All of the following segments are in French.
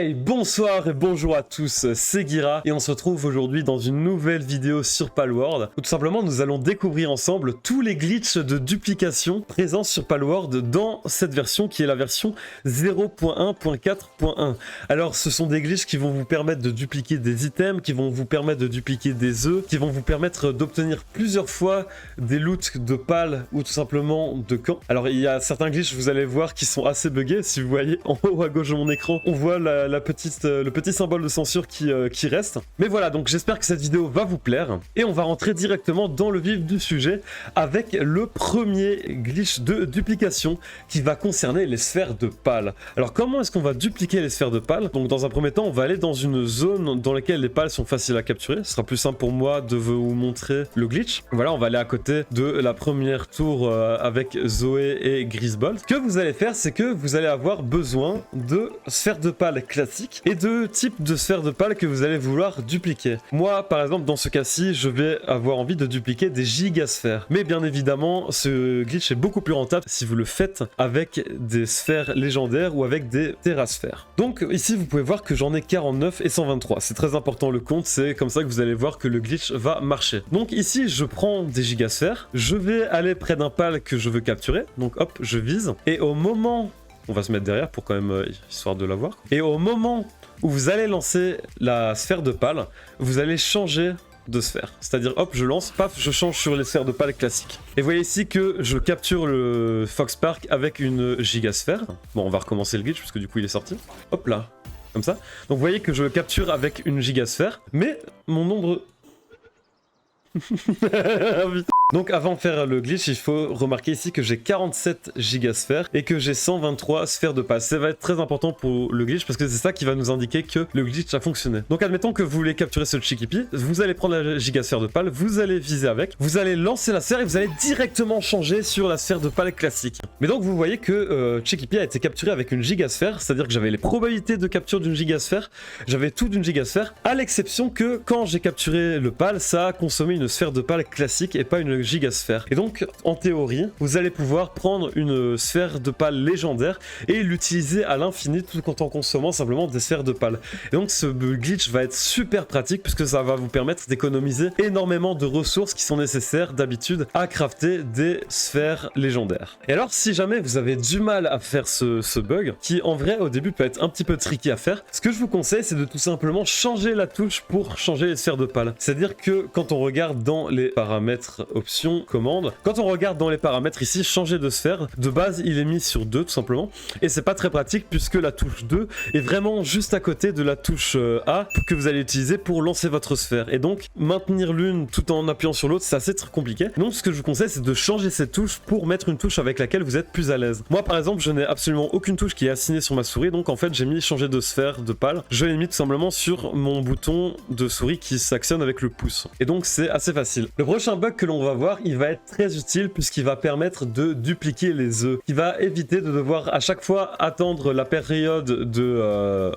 Hey, bonsoir et bonjour à tous, c'est Guira et on se retrouve aujourd'hui dans une nouvelle vidéo sur Palworld où tout simplement nous allons découvrir ensemble tous les glitches de duplication présents sur Palworld dans cette version qui est la version 0.1.4.1. Alors ce sont des glitches qui vont vous permettre de dupliquer des items, qui vont vous permettre de dupliquer des œufs, qui vont vous permettre d'obtenir plusieurs fois des loots de pal ou tout simplement de camp. Alors il y a certains glitches, vous allez voir, qui sont assez buggés. Si vous voyez en haut à gauche de mon écran, on voit le petit symbole de censure qui reste. Mais voilà, donc j'espère que cette vidéo va vous plaire. Et on va rentrer directement dans le vif du sujet avec le premier glitch de duplication qui va concerner les sphères de pal. Alors comment est-ce qu'on va dupliquer les sphères de pal? Donc dans un premier temps, on va aller dans une zone dans laquelle les pales sont faciles à capturer. Ce sera plus simple pour moi de vous montrer le glitch. Voilà, on va aller à côté de la première tour avec Zoé et Grisbold. Ce que vous allez faire, c'est que vous allez avoir besoin de sphères de pal classiques et de types de sphères de pal que vous allez vouloir dupliquer. Moi, par exemple, dans ce cas-ci, je vais avoir envie de dupliquer des gigasphères. Mais bien évidemment, ce glitch est beaucoup plus rentable si vous le faites avec des sphères légendaires ou avec des terrasphères. Donc ici, vous pouvez voir que j'en ai 49 et 123. C'est très important le compte, c'est comme ça que vous allez voir que le glitch va marcher. Donc ici, je prends des gigasphères, je vais aller près d'un pal que je veux capturer. Donc hop, je vise. Et au moment... On va se mettre derrière pour quand même, histoire de l'avoir. Et au moment où vous allez lancer la sphère de pal, vous allez changer de sphère. C'est-à-dire, hop, je lance, paf, je change sur les sphères de pal classiques. Et vous voyez ici que je capture le Fox Park avec une gigasphère. Bon, on va recommencer le glitch parce que du coup il est sorti. Hop là, comme ça. Donc vous voyez que je le capture avec une gigasphère, mais mon nombre... Donc avant de faire le glitch, il faut remarquer ici que j'ai 47 gigasphères et que j'ai 123 sphères de pal. Ça va être très important pour le glitch parce que c'est ça qui va nous indiquer que le glitch a fonctionné. Donc admettons que vous voulez capturer ce Chikipi, vous allez prendre la gigasphère de pal, vous allez viser avec, vous allez lancer la sphère et vous allez directement changer sur la sphère de pal classique. Mais donc vous voyez que Chikipi a été capturé avec une gigasphère, c'est-à-dire que j'avais les probabilités de capture d'une gigasphère, j'avais tout d'une gigasphère, à l'exception que quand j'ai capturé le pal, ça a consommé une sphère de pal classique et pas une gigasphère. Et donc en théorie vous allez pouvoir prendre une sphère de pal légendaire et l'utiliser à l'infini tout en consommant simplement des sphères de pal. Et donc ce glitch va être super pratique puisque ça va vous permettre d'économiser énormément de ressources qui sont nécessaires d'habitude à crafter des sphères légendaires. Et alors si jamais vous avez du mal à faire ce bug, qui en vrai au début peut être un petit peu tricky à faire, ce que je vous conseille c'est de tout simplement changer la touche pour changer les sphères de pal. C'est-à-dire que quand on regarde dans les paramètres options commande, quand on regarde dans les paramètres ici, changer de sphère, de base il est mis sur 2 tout simplement, et c'est pas très pratique puisque la touche 2 est vraiment juste à côté de la touche A que vous allez utiliser pour lancer votre sphère, et donc maintenir l'une tout en appuyant sur l'autre c'est assez très compliqué. Donc ce que je vous conseille c'est de changer cette touche pour mettre une touche avec laquelle vous êtes plus à l'aise. Moi par exemple je n'ai absolument aucune touche qui est assignée sur ma souris, donc en fait j'ai mis changer de sphère de pal, je l'ai mis tout simplement sur mon bouton de souris qui s'actionne avec le pouce, et donc c'est assez facile. Le prochain bug que l'on va voir, il va être très utile puisqu'il va permettre de dupliquer les œufs, qui va éviter de devoir à chaque fois attendre la période de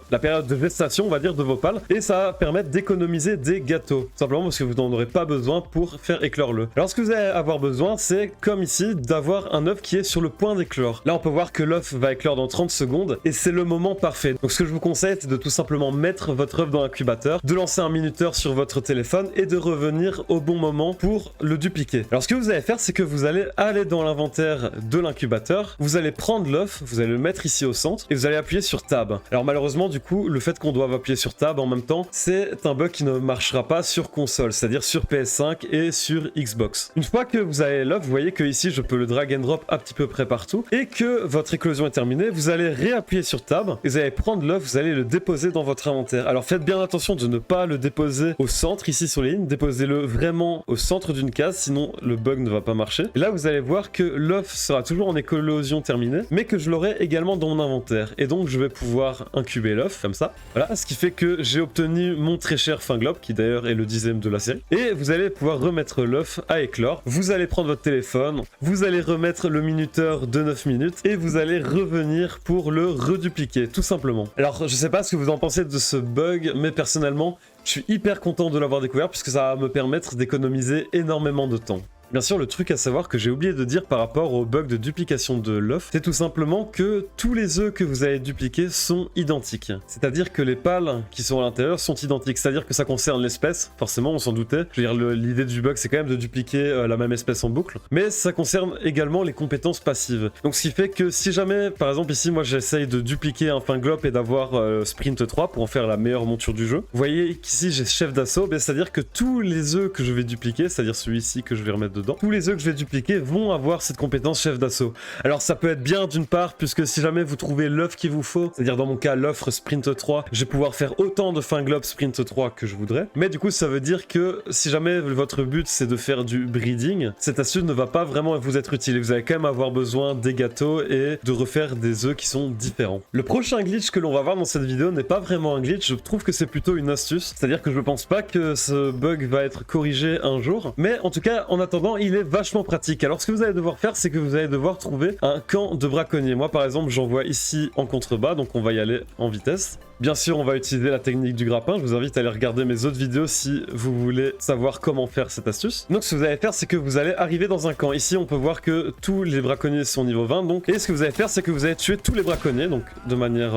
gestation, on va dire, de vos pales, et ça va permettre d'économiser des gâteaux, simplement parce que vous n'en aurez pas besoin pour faire éclore l'œuf. Alors ce que vous allez avoir besoin, c'est comme ici, d'avoir un œuf qui est sur le point d'éclore. Là on peut voir que l'œuf va éclore dans 30 secondes et c'est le moment parfait. Donc ce que je vous conseille, c'est de tout simplement mettre votre œuf dans l'incubateur, de lancer un minuteur sur votre téléphone et de revenir au bon moment pour le dupliquer. Alors ce que vous allez faire, c'est que vous allez aller dans l'inventaire de l'incubateur, vous allez prendre l'œuf, vous allez le mettre ici au centre et vous allez appuyer sur Tab. Alors malheureusement du coup, le fait qu'on doive appuyer sur Tab en même temps, c'est un bug qui ne marchera pas sur console, c'est-à-dire sur PS5 et sur Xbox. Une fois que vous avez l'œuf, vous voyez que ici je peux le drag and drop un petit peu près partout et que votre éclosion est terminée, vous allez réappuyer sur Tab et vous allez prendre l'œuf, vous allez le déposer dans votre inventaire. Alors faites bien attention de ne pas le déposer au centre ici sur les lignes, déposez-le vraiment au centre d'une case, sinon le bug ne va pas marcher. Et là vous allez voir que l'œuf sera toujours en éclosion terminée, mais que je l'aurai également dans mon inventaire, et donc je vais pouvoir incuber l'œuf comme ça. Voilà, ce qui fait que j'ai obtenu mon très cher fin globe, qui d'ailleurs est le 10e de la série, et vous allez pouvoir remettre l'œuf à éclore. Vous allez prendre votre téléphone, vous allez remettre le minuteur de 9 minutes et vous allez revenir pour le redupliquer tout simplement. Alors je sais pas ce que vous en pensez de ce bug, mais personnellement je suis hyper content de l'avoir découvert puisque ça va me permettre d'économiser énormément de temps. Bien sûr, le truc à savoir que j'ai oublié de dire par rapport au bug de duplication de l'œuf, c'est tout simplement que tous les œufs que vous allez dupliquer sont identiques. C'est-à-dire que les pales qui sont à l'intérieur sont identiques, c'est-à-dire que ça concerne l'espèce, forcément on s'en doutait. Je veux dire, l'idée du bug c'est quand même de dupliquer la même espèce en boucle, mais ça concerne également les compétences passives. Donc ce qui fait que si jamais, par exemple ici moi j'essaye de dupliquer un Finglop et d'avoir Sprint 3 pour en faire la meilleure monture du jeu, vous voyez qu'ici j'ai chef d'assaut, c'est-à-dire que tous les œufs que je vais dupliquer, c'est-à-dire celui-ci que je vais remettre dedans, tous les œufs que je vais dupliquer vont avoir cette compétence chef d'assaut. Alors ça peut être bien d'une part, puisque si jamais vous trouvez l'œuf qu'il vous faut, c'est-à-dire dans mon cas l'offre Sprint 3, je vais pouvoir faire autant de Finglop Sprint 3 que je voudrais, mais du coup ça veut dire que si jamais votre but c'est de faire du breeding, cette astuce ne va pas vraiment vous être utile, vous allez quand même avoir besoin des gâteaux et de refaire des œufs qui sont différents. Le prochain glitch que l'on va voir dans cette vidéo n'est pas vraiment un glitch, je trouve que c'est plutôt une astuce, c'est-à-dire que je pense pas que ce bug va être corrigé un jour, mais en tout cas en attendant il est vachement pratique. Alors ce que vous allez devoir faire, c'est que vous allez devoir trouver un camp de braconniers. Moi par exemple j'en vois ici en contrebas, donc on va y aller en vitesse. Bien sûr, on va utiliser la technique du grappin. Je vous invite à aller regarder mes autres vidéos si vous voulez savoir comment faire cette astuce. Donc, ce que vous allez faire, c'est que vous allez arriver dans un camp. Ici, on peut voir que tous les braconniers sont niveau 20. Donc, et ce que vous allez faire, c'est que vous allez tuer tous les braconniers, donc de manière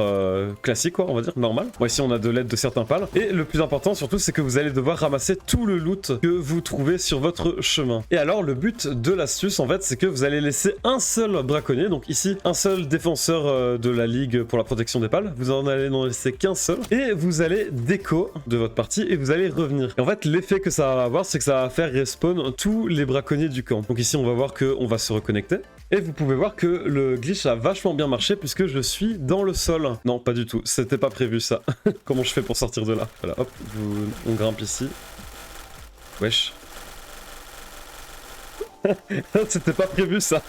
classique, quoi, on va dire, normale. Bon, ici, on a de l'aide de certains pales. Et le plus important, surtout, c'est que vous allez devoir ramasser tout le loot que vous trouvez sur votre chemin. Et alors, le but de l'astuce, en fait, c'est que vous allez laisser un seul braconnier. Donc ici, un seul défenseur de la ligue pour la protection des pales. Vous en allez en laisser qu'un seul, et vous allez déco de votre partie et vous allez revenir. Et en fait l'effet que ça va avoir, c'est que ça va faire respawn tous les braconniers du camp. Donc ici on va voir qu'on va se reconnecter. Et vous pouvez voir que le glitch a vachement bien marché puisque je suis dans le sol. Non, pas du tout, c'était pas prévu ça. Comment je fais pour sortir de là? Voilà, hop, on grimpe ici. Wesh. C'était pas prévu ça.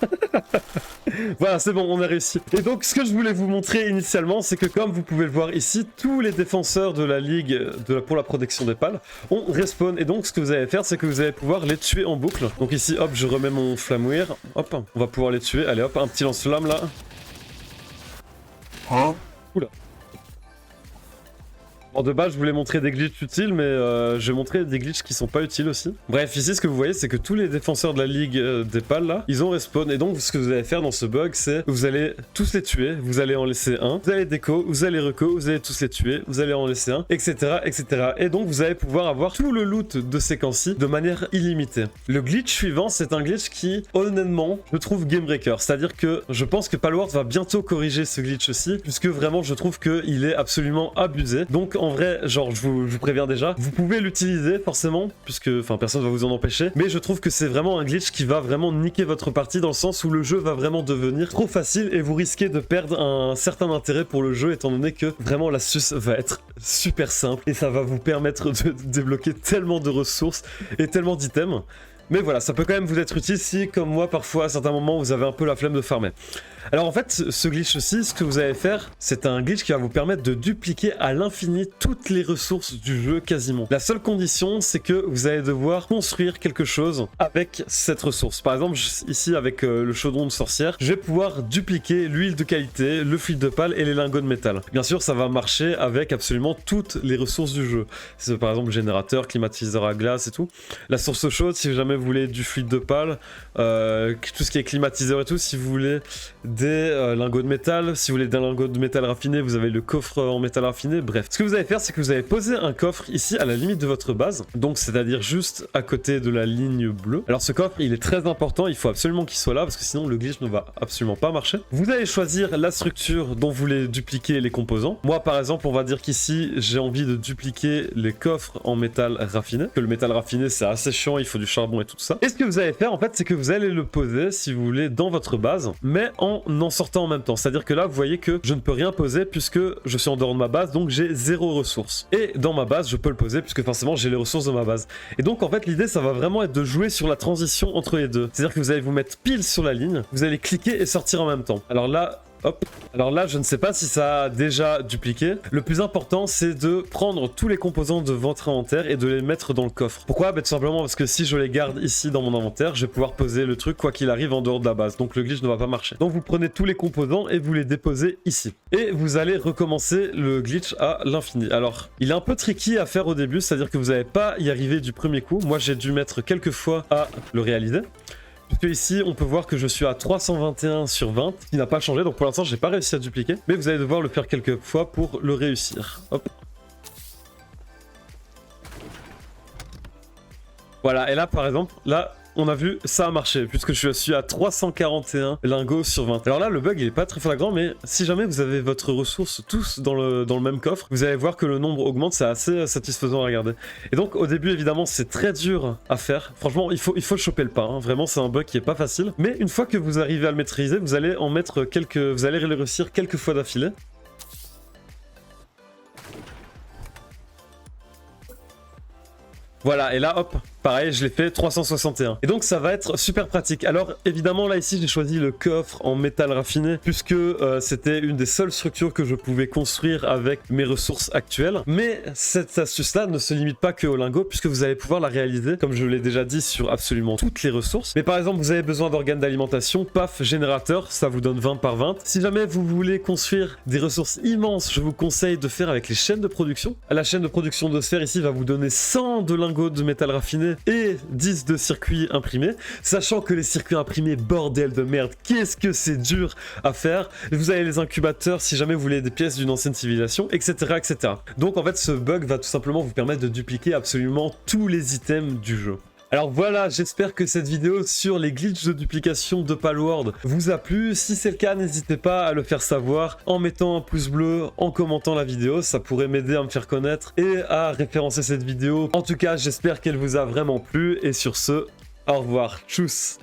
Voilà, c'est bon, on a réussi. Et donc ce que je voulais vous montrer initialement, c'est que comme vous pouvez le voir ici, tous les défenseurs de la ligue pour la protection des pales ont respawn. Et donc ce que vous allez faire, c'est que vous allez pouvoir les tuer en boucle. Donc ici, hop, je remets mon flamouir. Hop, on va pouvoir les tuer. Allez hop, un petit lance-flamme là. Oula. Bon, de base, je voulais montrer des glitches utiles, mais je vais montrer des glitches qui sont pas utiles aussi. Bref, ici, ce que vous voyez, c'est que tous les défenseurs de la ligue des pales, là, ils ont respawn. Et donc, ce que vous allez faire dans ce bug, c'est vous allez tous les tuer, vous allez en laisser un, vous allez déco, vous allez reco, vous allez tous les tuer, vous allez en laisser un, etc., etc. Et donc, vous allez pouvoir avoir tout le loot de ces camps-ci de manière illimitée. Le glitch suivant, c'est un glitch qui, honnêtement, je trouve game breaker. C'est-à-dire que je pense que Palworld va bientôt corriger ce glitch aussi, puisque vraiment, je trouve qu'il est absolument abusé. Donc, en vrai, genre, je vous préviens déjà, vous pouvez l'utiliser forcément, puisque, enfin, personne ne va vous en empêcher, mais je trouve que c'est vraiment un glitch qui va vraiment niquer votre partie dans le sens où le jeu va vraiment devenir trop facile et vous risquez de perdre un certain intérêt pour le jeu étant donné que vraiment l'astuce va être super simple et ça va vous permettre de débloquer tellement de ressources et tellement d'items. Mais voilà, ça peut quand même vous être utile si, comme moi, parfois, à certains moments, vous avez un peu la flemme de farmer. Alors en fait, ce glitch aussi, ce que vous allez faire, c'est un glitch qui va vous permettre de dupliquer à l'infini toutes les ressources du jeu quasiment. La seule condition, c'est que vous allez devoir construire quelque chose avec cette ressource. Par exemple, ici, avec le chaudron de sorcière, je vais pouvoir dupliquer l'huile de qualité, le fil de pale et les lingots de métal. Bien sûr, ça va marcher avec absolument toutes les ressources du jeu. C'est par exemple générateur, climatiseur à glace et tout. La source chaude, si jamais vous voulez du fil de pale, tout ce qui est climatiseur et tout, si vous voulez des lingots de métal, si vous voulez des lingots de métal raffiné, vous avez le coffre en métal raffiné, bref. Ce que vous allez faire, c'est que vous allez poser un coffre ici à la limite de votre base, donc c'est-à-dire juste à côté de la ligne bleue. Alors ce coffre, il est très important, il faut absolument qu'il soit là, parce que sinon le glitch ne va absolument pas marcher. Vous allez choisir la structure dont vous voulez dupliquer les composants. Moi par exemple, on va dire qu'ici, j'ai envie de dupliquer les coffres en métal raffiné, que le métal raffiné c'est assez chiant, il faut du charbon et tout ça. Et ce que vous allez faire en fait, c'est que vous allez le poser, si vous voulez, dans votre base, mais en sortant en même temps. C'est-à-dire que là, vous voyez que je ne peux rien poser puisque je suis en dehors de ma base, donc j'ai 0 ressources. Et dans ma base, je peux le poser puisque forcément, j'ai les ressources de ma base. Et donc, en fait, l'idée, ça va vraiment être de jouer sur la transition entre les deux. C'est-à-dire que vous allez vous mettre pile sur la ligne, vous allez cliquer et sortir en même temps. Alors là, Hop. Alors là, je ne sais pas si ça a déjà dupliqué. Le plus important, c'est de prendre tous les composants de votre inventaire et de les mettre dans le coffre. Pourquoi? Tout simplement parce que si je les garde ici dans mon inventaire, je vais pouvoir poser le truc quoi qu'il arrive en dehors de la base. Donc le glitch ne va pas marcher. Donc vous prenez tous les composants et vous les déposez ici. Et vous allez recommencer le glitch à l'infini. Alors, il est un peu tricky à faire au début, c'est-à-dire que vous n'allez pas y arriver du premier coup. Moi, j'ai dû mettre quelques fois à le réaliser. Puisque ici, on peut voir que je suis à 321 sur 20, ce qui n'a pas changé. Donc pour l'instant, j'ai pas réussi à dupliquer. Mais vous allez devoir le faire quelques fois pour le réussir. Hop. Voilà, et là, par exemple, là, on a vu, ça a marché, puisque je suis à 341 lingots sur 20. Alors là, le bug, il est pas très flagrant, mais si jamais vous avez votre ressource tous dans le même coffre, vous allez voir que le nombre augmente, c'est assez satisfaisant à regarder. Et donc, au début, évidemment, c'est très dur à faire. Franchement, il faut choper le pas, hein. Vraiment, c'est un bug qui est pas facile. Mais une fois que vous arrivez à le maîtriser, vous allez en mettre quelques... Vous allez le réussir quelques fois d'affilée. Voilà, et là, hop, pareil, je l'ai fait 361. Et donc, ça va être super pratique. Alors, évidemment, là, ici, j'ai choisi le coffre en métal raffiné, puisque c'était une des seules structures que je pouvais construire avec mes ressources actuelles. Mais cette astuce-là ne se limite pas que au lingot, puisque vous allez pouvoir la réaliser, comme je l'ai déjà dit, sur absolument toutes les ressources. Mais par exemple, vous avez besoin d'organes d'alimentation, paf, générateur, ça vous donne 20 par 20. Si jamais vous voulez construire des ressources immenses, je vous conseille de faire avec les chaînes de production. La chaîne de production de sphère, ici, va vous donner 100 de lingots de métal raffiné et 10 de circuits imprimés, sachant que les circuits imprimés, bordel de merde, qu'est-ce que c'est dur à faire. Vous avez les incubateurs si jamais vous voulez des pièces d'une ancienne civilisation, etc., etc. Donc en fait, ce bug va tout simplement vous permettre de dupliquer absolument tous les items du jeu. Alors voilà, j'espère que cette vidéo sur les glitches de duplication de Palworld vous a plu. Si c'est le cas, n'hésitez pas à le faire savoir en mettant un pouce bleu, en commentant la vidéo, ça pourrait m'aider à me faire connaître et à référencer cette vidéo. En tout cas, j'espère qu'elle vous a vraiment plu et sur ce, au revoir, tchuss.